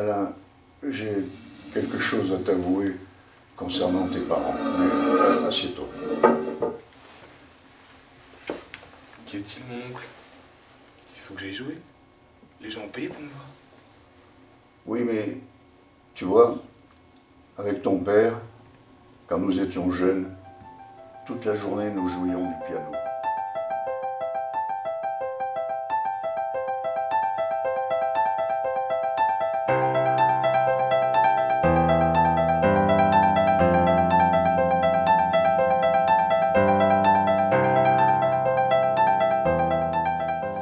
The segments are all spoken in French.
Alain, j'ai quelque chose à t'avouer concernant tes parents. Mais assieds-toi. Qu'y a-t-il, mon oncle? Il faut que j'aille jouer. Les gens ont payé pour me voir. Oui, mais tu vois, avec ton père, quand nous étions jeunes, toute la journée nous jouions du piano.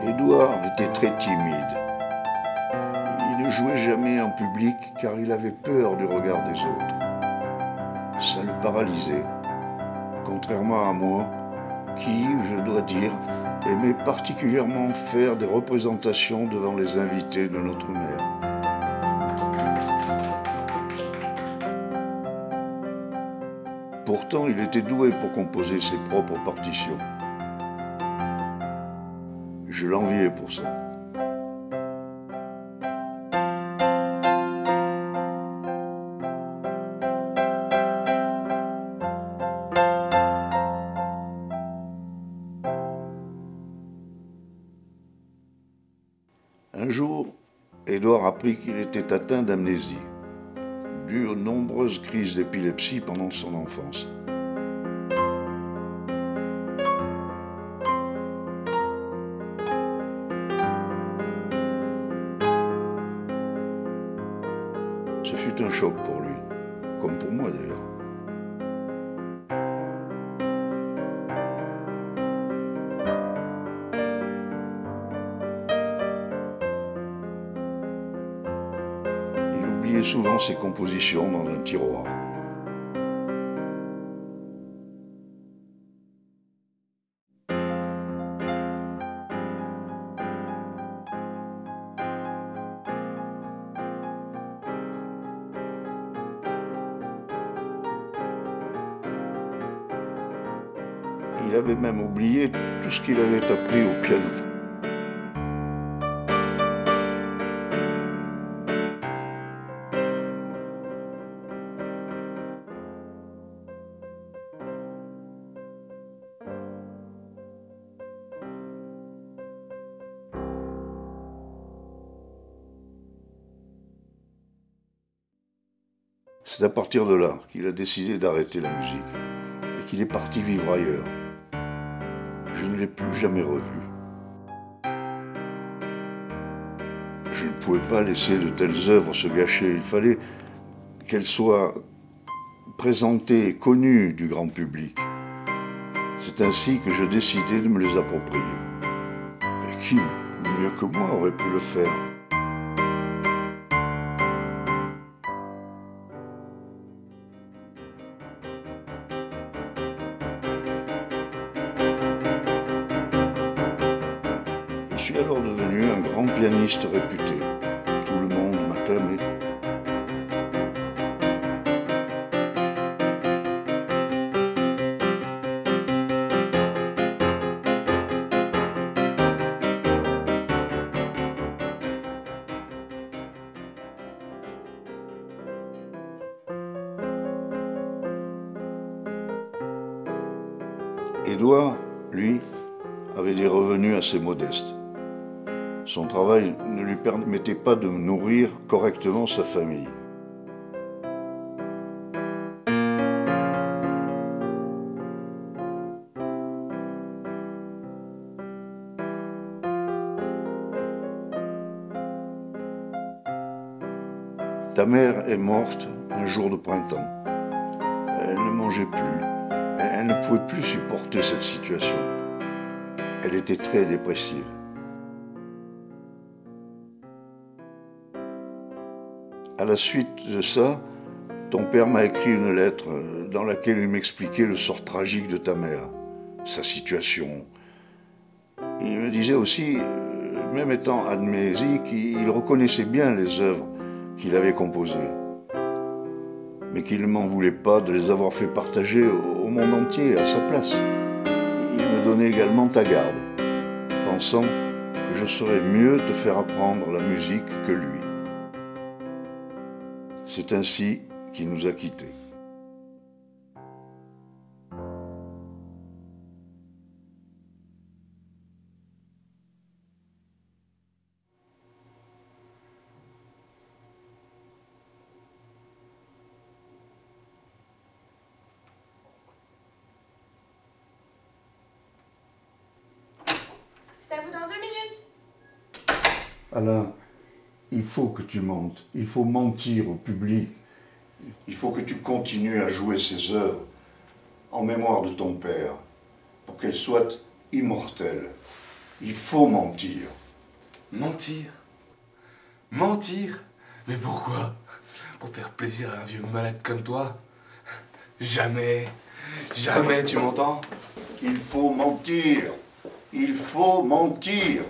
Édouard était très timide. Il ne jouait jamais en public car il avait peur du regard des autres. Ça le paralysait, contrairement à moi, qui, je dois dire, aimait particulièrement faire des représentations devant les invités de notre mère. Pourtant, il était doué pour composer ses propres partitions. Je l'enviais pour ça. Un jour, Édouard apprit qu'il était atteint d'amnésie, dû aux nombreuses crises d'épilepsie pendant son enfance. Ce fut un choc pour lui, comme pour moi d'ailleurs. Il oubliait souvent ses compositions dans un tiroir. Il avait même oublié tout ce qu'il avait appris au piano. C'est à partir de là qu'il a décidé d'arrêter la musique et qu'il est parti vivre ailleurs. Je ne l'ai plus jamais revu. Je ne pouvais pas laisser de telles œuvres se gâcher. Il fallait qu'elles soient présentées et connues du grand public. C'est ainsi que je décidai de me les approprier. Et qui, mieux que moi, aurait pu le faire ? Je suis alors devenu un grand pianiste réputé. Tout le monde m'acclamait. Édouard, lui, avait des revenus assez modestes. Son travail ne lui permettait pas de nourrir correctement sa famille. Ta mère est morte un jour de printemps. Elle ne mangeait plus. Elle ne pouvait plus supporter cette situation. Elle était très dépressive. À la suite de ça, ton père m'a écrit une lettre dans laquelle il m'expliquait le sort tragique de ta mère, sa situation. Il me disait aussi, même étant amnésique, il reconnaissait bien les œuvres qu'il avait composées, mais qu'il ne m'en voulait pas de les avoir fait partager au monde entier à sa place. Il me donnait également ta garde, pensant que je saurais mieux te faire apprendre la musique que lui. C'est ainsi qu'il nous a quittés. C'est à vous dans 2 minutes. Alain, il faut que tu mentes. Il faut mentir au public. Il faut que tu continues à jouer ces œuvres en mémoire de ton père pour qu'elles soient immortelles. Il faut mentir. Mentir? Mentir? Mais pourquoi? Pour faire plaisir à un vieux malade comme toi? Jamais, jamais, tu m'entends? Il faut mentir. Il faut mentir.